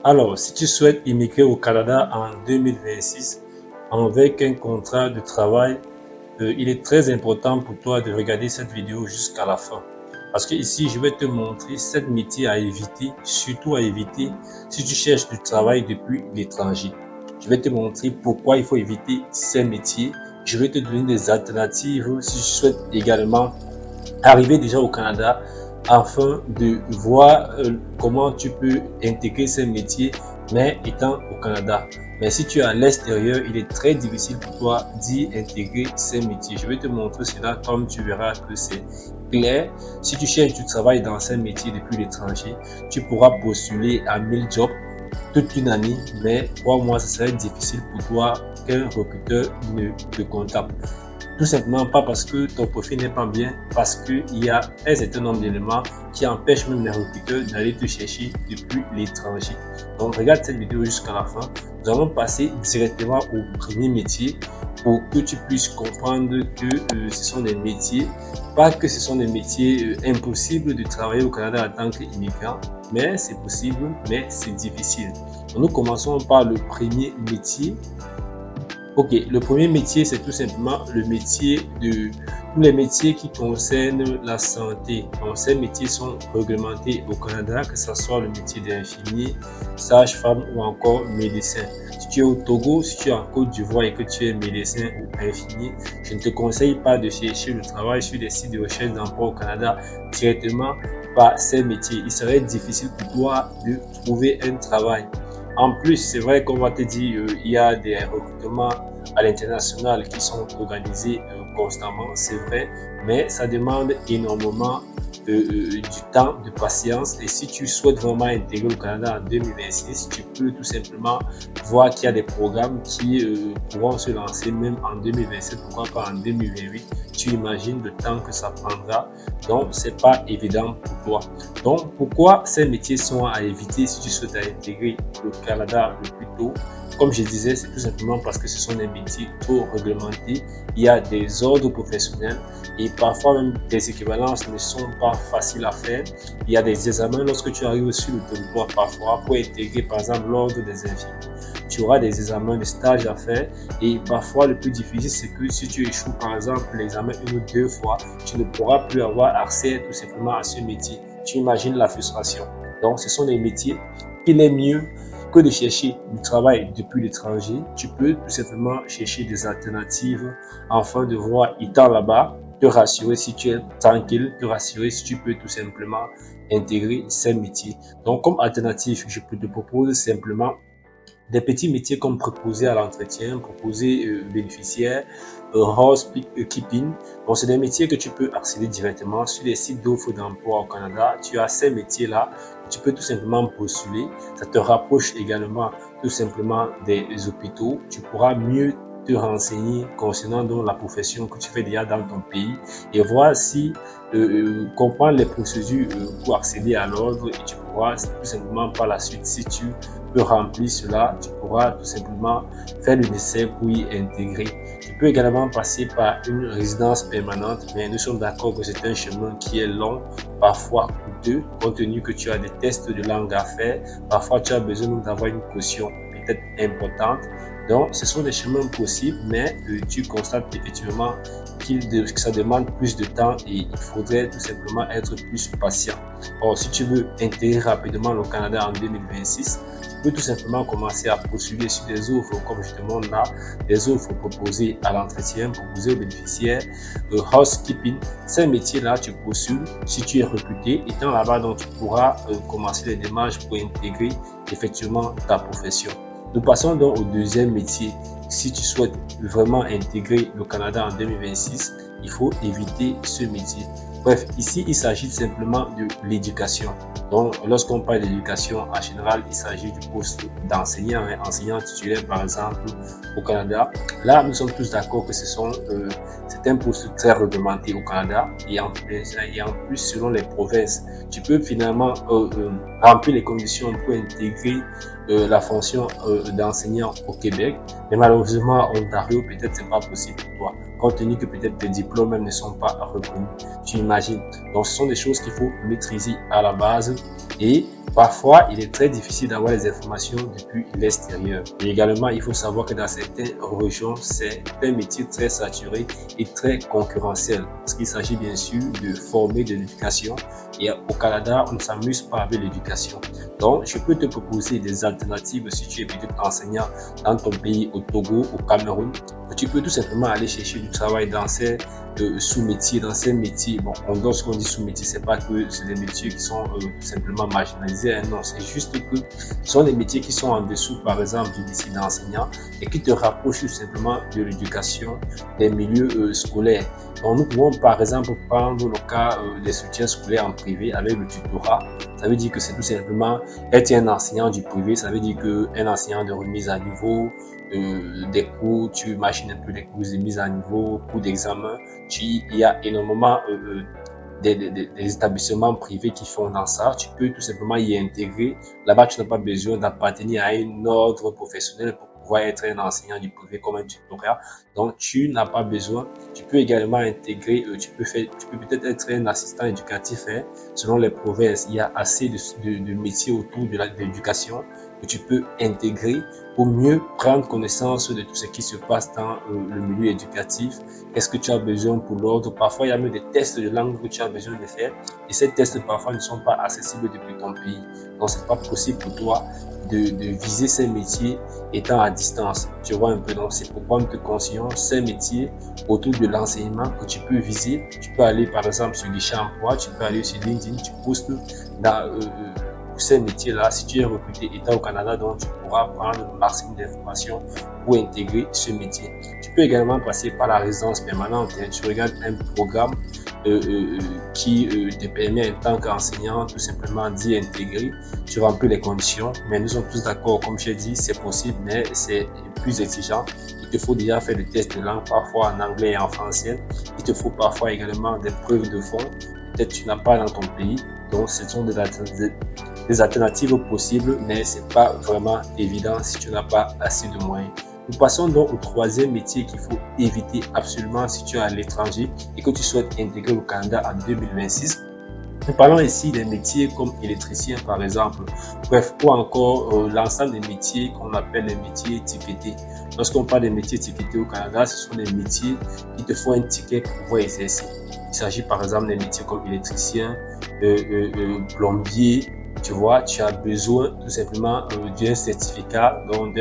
Alors, si tu souhaites immigrer au Canada en 2026 avec un contrat de travail, il est très important pour toi de regarder cette vidéo jusqu'à la fin. Parce que ici, je vais te montrer 7 métiers à éviter, surtout à éviter si tu cherches du travail depuis l'étranger. Je vais te montrer pourquoi il faut éviter ces métiers. Je vais te donner des alternatives si tu souhaites également arriver déjà au Canada afin de voir comment tu peux intégrer ces métiers, mais étant au Canada. Mais si tu es à l'extérieur, il est très difficile pour toi d'y intégrer ces métiers. Je vais te montrer cela comme tu verras que c'est clair. Si tu cherches du travail dans ces métiers depuis l'étranger, tu pourras postuler à 1000 jobs toute une année, mais crois-moi, ce serait difficile pour toi qu'un recruteur ne te contacte. Tout simplement pas parce que ton profil n'est pas bien, parce qu'il y a un certain nombre d'éléments qui empêchent même les recruteurs d'aller te chercher depuis l'étranger. Donc regarde cette vidéo jusqu'à la fin. Nous allons passer directement au premier métier pour que tu puisses comprendre que ce sont des métiers, pas que ce sont des métiers impossibles de travailler au Canada en tant qu'immigrant, mais c'est possible, mais c'est difficile. Donc, nous commençons par le premier métier. Ok, le premier métier, c'est tout simplement le métier de tous les métiers qui concernent la santé. Donc, ces métiers sont réglementés au Canada, que ce soit le métier d'infirmier, sage-femme ou encore médecin. Si tu es au Togo, si tu es en Côte d'Ivoire et que tu es médecin ou infirmier, je ne te conseille pas de chercher le travail sur des sites de recherche d'emploi au Canada directement par ces métiers. Il serait difficile pour toi de trouver un travail. En plus, c'est vrai qu'on va te dire il y a des recrutements à l'international qui sont organisés constamment, c'est vrai, mais ça demande énormément du temps, de patience. Et si tu souhaites vraiment intégrer le Canada en 2026, tu peux tout simplement voir qu'il y a des programmes qui pourront se lancer même en 2027, pourquoi pas en 2028. Tu imagines le temps que ça prendra. Donc, c'est pas évident pour toi. Donc, pourquoi ces métiers sont à éviter si tu souhaites intégrer le Canada le plus tôt? Comme je disais, c'est tout simplement parce que ce sont des métiers trop réglementés. Il y a des ordres professionnels et parfois même des équivalences ne sont pas faciles à faire. Il y a des examens lorsque tu arrives sur le territoire parfois pour intégrer par exemple l'ordre des infirmiers. Tu auras des examens de stage à faire et parfois le plus difficile c'est que si tu échoues par exemple l'examen une ou deux fois, tu ne pourras plus avoir accès tout simplement à ce métier. Tu imagines la frustration. Donc ce sont des métiers qu'il est mieux que de chercher du travail depuis l'étranger. Tu peux tout simplement chercher des alternatives afin de voir étant là-bas, te rassurer si tu es tranquille, te rassurer si tu peux tout simplement intégrer ces métiers. Donc comme alternative, je te propose simplement des petits métiers comme préposé à l'entretien, préposé bénéficiaire, housekeeping. Bon, c'est des métiers que tu peux accéder directement sur les sites d'offres d'emploi au Canada. Tu as ces métiers-là, tu peux tout simplement postuler. Ça te rapproche également tout simplement des hôpitaux. Tu pourras mieux te renseigner concernant donc la profession que tu fais déjà dans ton pays et voir si comprendre les procédures pour accéder à l'ordre et tu pourras tout simplement par la suite si tu peux remplir cela, tu pourras tout simplement faire le nécessaire pour y intégrer. Tu peux également passer par une résidence permanente, mais nous sommes d'accord que c'est un chemin qui est long, parfois coûteux, compte tenu que tu as des tests de langue à faire, parfois tu as besoin d'avoir une caution peut-être importante. Donc, ce sont des chemins possibles, mais tu constates effectivement que ça demande plus de temps et il faudrait tout simplement être plus patient. Or, si tu veux intégrer rapidement le Canada en 2026, tu peux tout simplement commencer à postuler sur des offres, comme je te montre là, des offres proposées à l'entretien, proposées aux bénéficiaires, housekeeping. Ces métiers-là, tu postules. Si tu es recruté, étant là-bas, donc tu pourras commencer les démarches pour intégrer effectivement ta profession. Nous passons donc au deuxième métier. Si tu souhaites vraiment intégrer le Canada en 2026, il faut éviter ce métier. Bref, ici, il s'agit simplement de l'éducation. Donc, lorsqu'on parle d'éducation, en général, il s'agit du poste d'enseignant, enseignant titulaire, par exemple, au Canada. Là, nous sommes tous d'accord que c'est un poste très réglementé au Canada et en plus, selon les provinces, tu peux finalement remplir les conditions pour intégrer la fonction d'enseignant au Québec, mais malheureusement, en Ontario, peut-être c'est pas possible pour toi. compte tenu que peut-être tes diplômes même ne sont pas reconnus. Tu imagines. Donc, ce sont des choses qu'il faut maîtriser à la base et parfois, il est très difficile d'avoir les informations depuis l'extérieur. Et également, il faut savoir que dans certaines régions, c'est un métier très saturé et très concurrentiel. Parce qu'il s'agit bien sûr de former de l'éducation. Et au Canada, on ne s'amuse pas avec l'éducation. Donc, je peux te proposer des alternatives si tu es peut-être enseignant dans ton pays, au Togo, au Cameroun. Tu peux tout simplement aller chercher du travail dans ces sous-métiers, dans ces métiers. Bon, lorsqu'on dit sous-métiers, c'est pas que c'est des métiers qui sont tout simplement marginalisés. Hein, non, c'est juste que ce sont des métiers qui sont en dessous, par exemple, du métier d'enseignant et qui te rapprochent tout simplement de l'éducation, des milieux scolaires. Donc, nous pouvons par exemple prendre le cas des soutiens scolaires en privé avec le tutorat. Ça veut dire que c'est tout simplement être un enseignant du privé. Ça veut dire qu'un enseignant de remise à niveau, des cours, tu imagines un peu les cours de mise à niveau, cours d'examen. Il y a énormément des établissements privés qui font dans ça. Tu peux tout simplement y intégrer. Là-bas, tu n'as pas besoin d'appartenir à un ordre professionnel pour pouvoir être un enseignant du privé comme un tutorat. Donc, tu n'as pas besoin. Tu peux également intégrer, tu peux peut-être être un assistant éducatif. Hein. Selon les provinces, il y a assez de métiers autour de l'éducation que tu peux intégrer pour mieux prendre connaissance de tout ce qui se passe dans le milieu éducatif. Qu'est-ce que tu as besoin pour l'ordre? Parfois, il y a même des tests de langue que tu as besoin de faire et ces tests parfois ne sont pas accessibles depuis ton pays. Donc, c'est pas possible pour toi de viser ces métiers étant à distance. Tu vois un peu, donc c'est pourquoi nous te conseillons ces métiers autour de l'enseignement que tu peux viser. Tu peux aller par exemple sur Guichet-Emploi, tu peux aller sur LinkedIn, tu postes dans ces métiers-là. Si tu es recruté étant au Canada, donc tu pourras prendre le maximum d'informations pour intégrer ce métier. Tu peux également passer par la résidence permanente. Tu regardes un programme qui te permet en tant qu'enseignant tout simplement d'y intégrer. Tu remplis les conditions, mais nous sommes tous d'accord, comme je l'ai dit, c'est possible, mais c'est plus exigeant. Il te faut déjà faire des tests de langue, parfois en anglais et en français. Il te faut parfois également des preuves de fond. Peut-être tu n'as pas dans ton pays, donc ce sont des alternatives possibles, mais c'est pas vraiment évident si tu n'as pas assez de moyens. Nous passons donc au troisième métier qu'il faut éviter absolument si tu es à l'étranger et que tu souhaites intégrer au Canada en 2026. Nous parlons ici des métiers comme électricien par exemple, bref, ou encore l'ensemble des métiers qu'on appelle les métiers étiquetés. Lorsqu'on parle des métiers étiquetés au Canada, ce sont des métiers qui te font un ticket pour pouvoir exercer. Il s'agit par exemple des métiers comme électricien, plombier. Tu vois, tu as besoin tout simplement d'un certificat, donc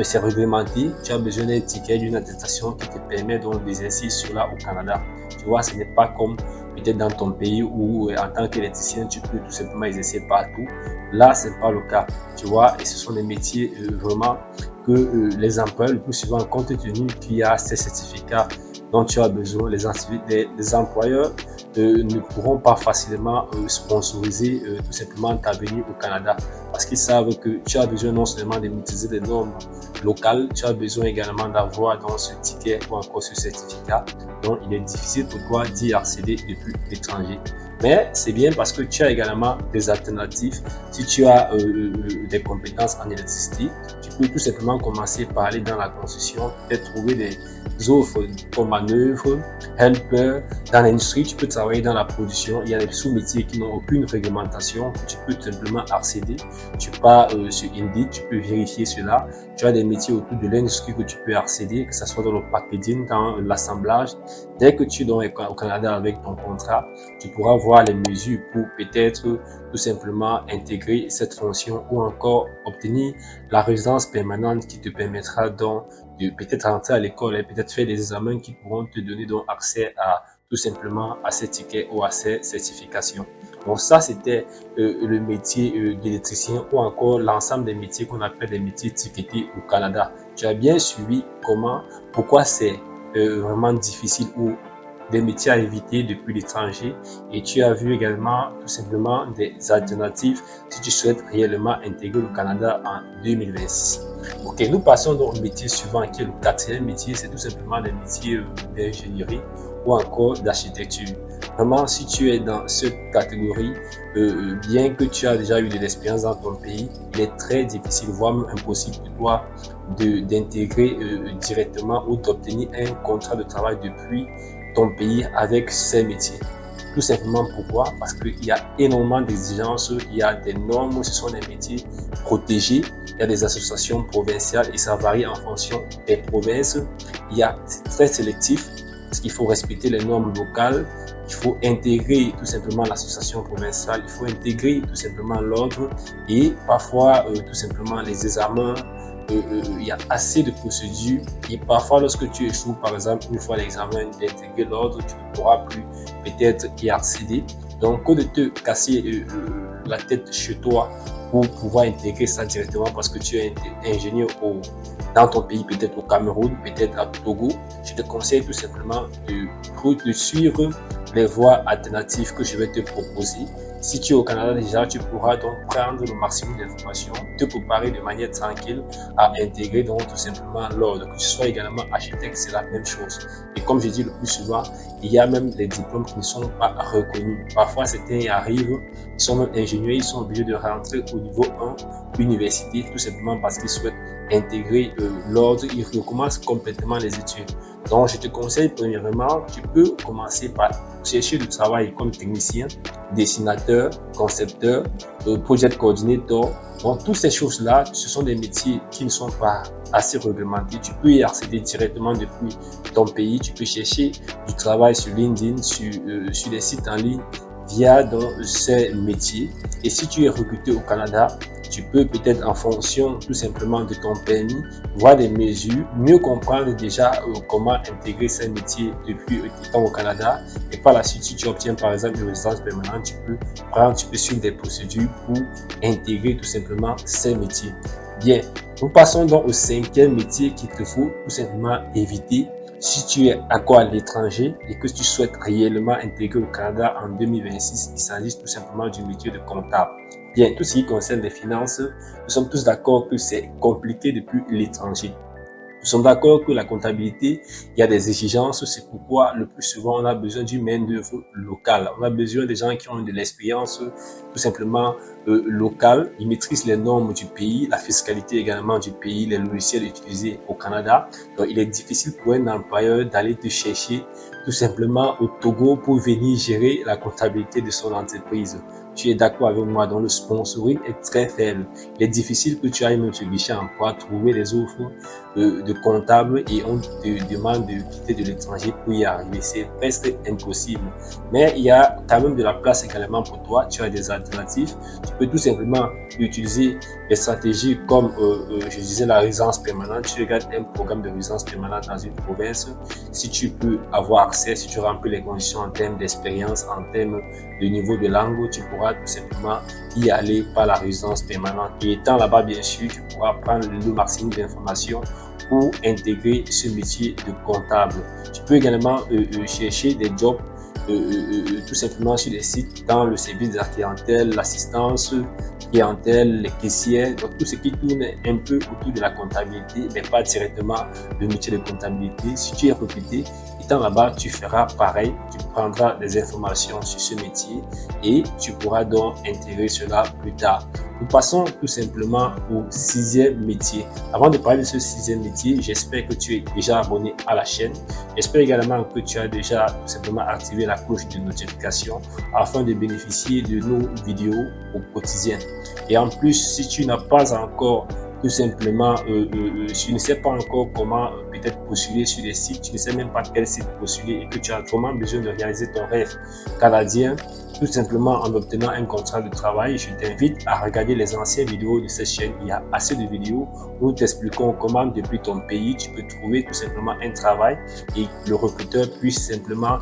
c'est réglementé, tu as besoin d'un ticket, d'une attestation qui te permet donc d'exercer cela au Canada. Tu vois, ce n'est pas comme peut-être dans ton pays où en tant qu'électricien, tu peux tout simplement exercer partout. Là, ce n'est pas le cas, tu vois, et ce sont des métiers vraiment que les employeurs, le plus souvent, compte tenu qu'il y a ces certificats dont tu as besoin, les employeurs ne pourront pas facilement sponsoriser tout simplement ta venue au Canada parce qu'ils savent que tu as besoin non seulement de maîtriser les normes locales, tu as besoin également d'avoir dans ce ticket ou encore ce certificat. Donc, il est difficile pour toi d'y accéder depuis l'étranger. Mais c'est bien parce que tu as également des alternatives. Si tu as des compétences en électricité, tu peux tout simplement commencer par aller dans la construction, peut-être trouver des offres comme manœuvre, helper. Dans l'industrie, tu peux travailler dans la production. Il y a des sous-métiers qui n'ont aucune réglementation. Tu peux tout simplement accéder. Tu pars sur Indeed, tu peux vérifier cela. Tu as des métiers autour de l'industrie que tu peux accéder, que ce soit dans le packaging, dans l'assemblage. Dès que tu es donc au Canada avec ton contrat, tu pourras voir les mesures pour peut-être tout simplement intégrer cette fonction ou encore obtenir la résidence permanente qui te permettra donc de peut-être rentrer à l'école et peut-être faire des examens qui pourront te donner donc accès à tout simplement à ces tickets ou à ces certifications. Donc ça, c'était le métier d'électricien ou encore l'ensemble des métiers qu'on appelle des métiers étiquetés au Canada. Tu as bien suivi pourquoi c'est vraiment difficile ou des métiers à éviter depuis l'étranger et tu as vu également tout simplement des alternatives si tu souhaites réellement intégrer le Canada en 2026. Ok, nous passons donc au métier suivant qui est le quatrième métier, c'est tout simplement les métiers d'ingénierie ou encore d'architecture. Vraiment, si tu es dans cette catégorie, bien que tu as déjà eu de l'expérience dans ton pays, il est très difficile, voire même impossible pour toi d'intégrer directement ou d'obtenir un contrat de travail depuis ton pays avec ces métiers. Tout simplement pourquoi? Parce qu'il y a énormément d'exigences, il y a des normes, ce sont des métiers protégés, il y a des associations provinciales et ça varie en fonction des provinces. C'est très sélectif parce qu'il faut respecter les normes locales, il faut intégrer tout simplement l'association provinciale, il faut intégrer tout simplement l'ordre et parfois tout simplement les examens. Il y a assez de procédures et parfois lorsque tu échoues par exemple une fois l'examen d'intégrer l'ordre, tu ne pourras plus peut-être y accéder. Donc que de te casser la tête chez toi pour pouvoir intégrer ça directement parce que tu es ingénieur dans ton pays, peut-être au Cameroun, peut-être à Togo, je te conseille tout simplement de suivre les voies alternatives que je vais te proposer. Si tu es au Canada déjà, tu pourras donc prendre le maximum d'informations, te préparer de manière tranquille à intégrer donc tout simplement l'ordre. Que tu sois également architecte, c'est la même chose. Et comme je dis le plus souvent, il y a même des diplômes qui ne sont pas reconnus. Parfois, certains arrivent, ils sont même ingénieurs, ils sont obligés de rentrer au niveau 1, université, tout simplement parce qu'ils souhaitent intégrer l'ordre, ils recommencent complètement les études. Donc, je te conseille, premièrement, tu peux commencer par chercher du travail comme technicien, dessinateur, concepteur, project coordinator. Donc, toutes ces choses-là, ce sont des métiers qui ne sont pas assez réglementés. Tu peux y accéder directement depuis ton pays. Tu peux chercher du travail sur LinkedIn, sur des sites en ligne via ces métiers. Et si tu es recruté au Canada, tu peux peut-être en fonction tout simplement de ton permis, voir des mesures, mieux comprendre déjà comment intégrer ces métiers depuis étant au Canada. Et par la suite, si tu obtiens par exemple une résidence permanente, tu peux suivre des procédures pour intégrer tout simplement ces métiers. Bien, nous passons donc au 5e métier qu'il te faut tout simplement éviter. Si tu es à l'étranger et que tu souhaites réellement intégrer le Canada en 2026, il s'agit tout simplement du métier de comptable. Bien, tout ce qui concerne les finances, nous sommes tous d'accord que c'est compliqué depuis l'étranger. Nous sommes d'accord que la comptabilité, il y a des exigences, c'est pourquoi le plus souvent on a besoin d'une main-d'œuvre locale. On a besoin des gens qui ont de l'expérience tout simplement locale. Ils maîtrisent les normes du pays, la fiscalité également du pays, les logiciels utilisés au Canada. Donc il est difficile pour un employeur d'aller te chercher tout simplement au Togo pour venir gérer la comptabilité de son entreprise. Tu es d'accord avec moi, donc le sponsoring est très faible. Il est difficile que tu ailles même sur Guichet Emploi trouver les offres de comptable et on te demande de quitter de l'étranger pour y arriver. C'est presque impossible. Mais il y a quand même de la place également pour toi. Tu as des alternatives. Tu peux tout simplement utiliser des stratégies comme, je disais, la résidence permanente. Tu regardes un programme de résidence permanente dans une province. Si tu peux avoir accès, si tu remplis les conditions en termes d'expérience, en termes de niveau de langue, tu pourras tout simplement y aller par la résidence permanente. Et étant là-bas, bien sûr, tu pourras prendre le maximum d'informations pour intégrer ce métier de comptable. Tu peux également chercher des jobs tout simplement sur des sites dans le service de la clientèle, l'assistance clientèle, les caissières, donc tout ce qui tourne un peu autour de la comptabilité, mais pas directement le métier de comptabilité. Si tu es recruté, étant là-bas, tu feras pareil, tu prendras des informations sur ce métier et tu pourras donc intégrer cela plus tard. Nous passons tout simplement au 6e métier. Avant de parler de ce 6e métier, j'espère que tu es déjà abonné à la chaîne. J'espère également que tu as déjà tout simplement activé la cloche de notification afin de bénéficier de nos vidéos au quotidien. Et en plus, si tu n'as pas encore tout simplement, tu ne sais pas encore comment peut-être postuler sur des sites, tu ne sais même pas quel site postuler et que tu as vraiment besoin de réaliser ton rêve canadien, tout simplement en obtenant un contrat de travail, je t'invite à regarder les anciennes vidéos de cette chaîne. Il y a assez de vidéos où nous t'expliquons comment depuis ton pays, tu peux trouver tout simplement un travail et le recruteur puisse simplement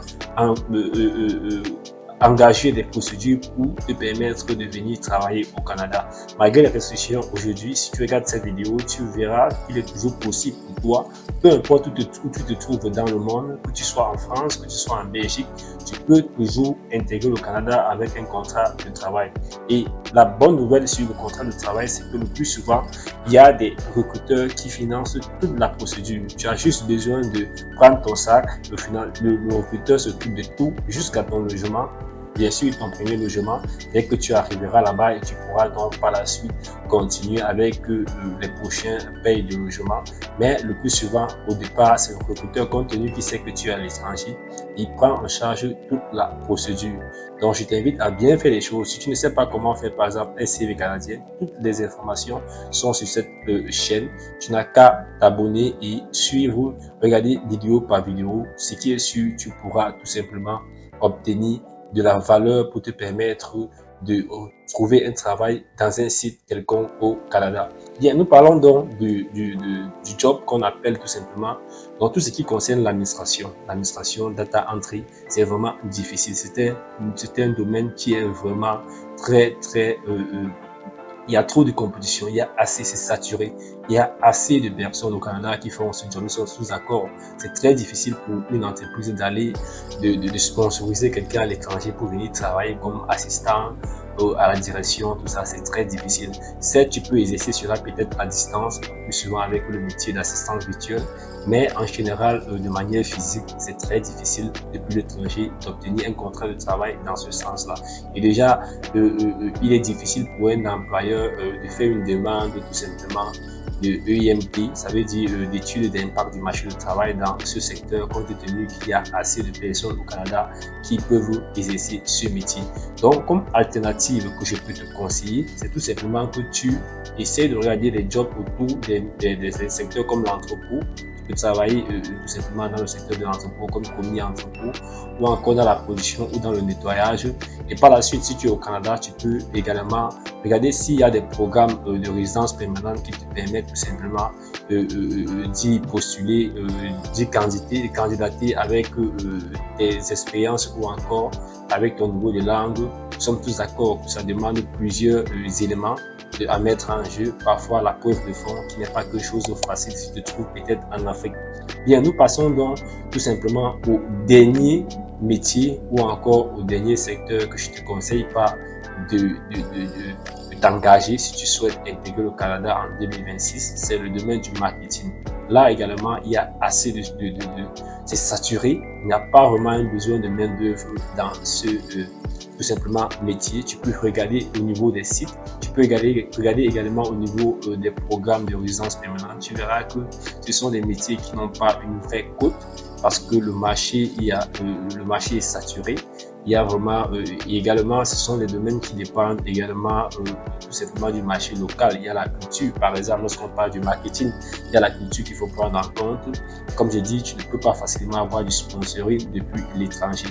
engager des procédures pour te permettre de venir travailler au Canada. Malgré les restrictions aujourd'hui, si tu regardes cette vidéo, tu verras qu'il est toujours possible pour toi, peu importe où tu te trouves dans le monde, que tu sois en France, que tu sois en Belgique, tu peux toujours intégrer le Canada avec un contrat de travail. Et la bonne nouvelle sur le contrat de travail, c'est que le plus souvent, il y a des recruteurs qui financent toute la procédure. Tu as juste besoin de prendre ton sac, le recruteur s'occupe de tout jusqu'à ton logement. Bien sûr, ton premier logement, dès que tu arriveras là-bas et tu pourras donc par la suite continuer avec les prochains payes de logement. Mais le plus souvent, au départ, c'est le recruteur, compte tenu qu'il sait que tu es à l'étranger, il prend en charge toute la procédure. Donc, je t'invite à bien faire les choses. Si tu ne sais pas comment faire, par exemple, un CV canadien, toutes les informations sont sur cette chaîne. Tu n'as qu'à t'abonner et suivre, regarder vidéo par vidéo. Ce qui est sûr, tu pourras tout simplement obtenir de la valeur pour te permettre de trouver un travail dans un site quelconque au Canada. Bien, nous parlons donc du job qu'on appelle tout simplement, donc tout ce qui concerne l'administration, data entry, c'est vraiment difficile. C'est un domaine qui est vraiment très, il y a trop de compétition, c'est saturé, il y a assez de personnes au Canada qui font ce job, ils sont sous accord. C'est très difficile pour une entreprise d'aller, de sponsoriser quelqu'un à l'étranger pour venir travailler comme assistant à la direction, tout ça, c'est très difficile. Certes, tu peux exercer cela peut-être à distance, plus souvent avec le métier d'assistant virtuel, mais en général, de manière physique, c'est très difficile depuis l'étranger d'obtenir un contrat de travail dans ce sens-là. Et déjà, il est difficile pour un employeur de faire une demande tout simplement de EIMT, ça veut dire d'études d'impact du marché du travail dans ce secteur, compte tenu qu'il y a assez de personnes au Canada qui peuvent exercer ce métier. Donc, comme alternative que je peux te conseiller, c'est tout simplement que tu essaies de regarder les jobs autour des secteurs comme l'entrepôt. Tu peux travailler tout simplement dans le secteur de l'entrepôt comme commis entrepôt, ou encore dans la production ou dans le nettoyage. Et par la suite, si tu es au Canada, tu peux également regarder s'il y a des programmes de résidence permanente qui te permettent tout simplement d'y postuler, d'y candidater avec tes expériences ou encore avec ton niveau de langue. Nous sommes tous d'accord que ça demande plusieurs éléments à mettre en jeu, parfois la preuve de fond qui n'est pas quelque chose de facile si tu te trouves peut-être en Afrique. Bien, nous passons donc tout simplement au dernier métier ou encore au dernier secteur que je te conseille pas de t'engager si tu souhaites intégrer le Canada en 2026, c'est le domaine du marketing. Là également, il y a assez c'est saturé, il n'y a pas vraiment un besoin de main-d'œuvre dans ce tout simplement métier. Tu peux regarder au niveau des sites, tu peux regarder également au niveau des programmes de résidence permanente. Tu verras que ce sont des métiers qui n'ont pas une vraie cote parce que le marché est saturé. Il y a vraiment également, ce sont des domaines qui dépendent également tout simplement du marché local. Il y a la culture, par exemple, lorsqu'on parle du marketing, il y a la culture qu'il faut prendre en compte. Comme j'ai dit, tu ne peux pas facilement avoir du sponsoring depuis l'étranger.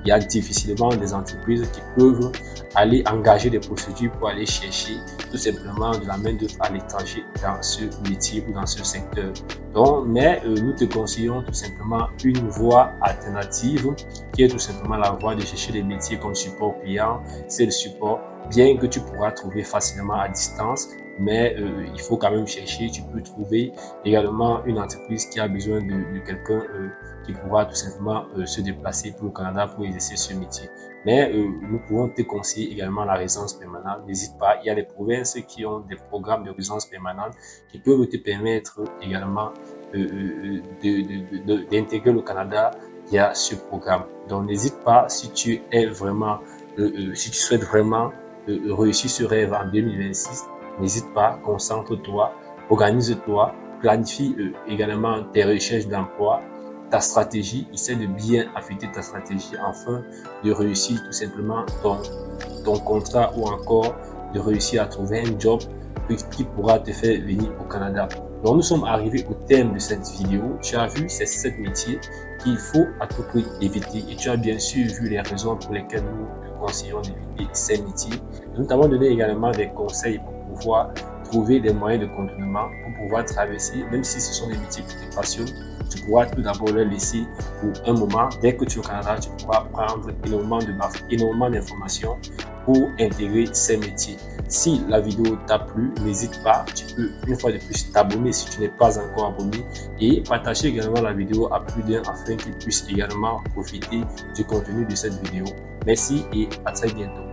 Il y a difficilement des entreprises qui peuvent aller engager des procédures pour aller chercher tout simplement de la main-d'œuvre à l'étranger dans ce métier ou dans ce secteur. Donc, mais nous te conseillons tout simplement une voie alternative qui est tout simplement la voie de chercher des métiers comme support client. C'est le support, bien que tu pourras trouver facilement à distance, mais il faut quand même chercher. Tu peux trouver également une entreprise qui a besoin de quelqu'un qui pourra tout simplement se déplacer pour le Canada pour exercer ce métier. Mais nous pouvons te conseiller également la résidence permanente. N'hésite pas, il y a des provinces qui ont des programmes de résidence permanente qui peuvent te permettre également d'intégrer le Canada via ce programme. Donc n'hésite pas si tu es vraiment, si tu souhaites vraiment réussir ce rêve en 2026, n'hésite pas, concentre-toi, organise-toi, planifie également tes recherches d'emploi, ta stratégie, essaie de bien affecter ta stratégie afin de réussir tout simplement ton contrat ou encore de réussir à trouver un job qui pourra te faire venir au Canada. Donc nous sommes arrivés au terme de cette vidéo. Tu as vu ces 7 métiers qu'il faut à tout prix éviter et tu as bien sûr vu les raisons pour lesquelles nous te conseillons d'éviter ces métiers. Nous t'avons donné également des conseils pour pouvoir trouver des moyens de contournement pour pouvoir traverser, même si ce sont des métiers qui te passionnent, tu pourras tout d'abord les laisser pour un moment. Dès que tu es au Canada, tu pourras prendre énormément d'informations pour intégrer ces métiers. Si la vidéo t'a plu, n'hésite pas, tu peux une fois de plus t'abonner si tu n'es pas encore abonné et partager également la vidéo à plus d'un afin qu'il puisse également profiter du contenu de cette vidéo. Merci et à très bientôt.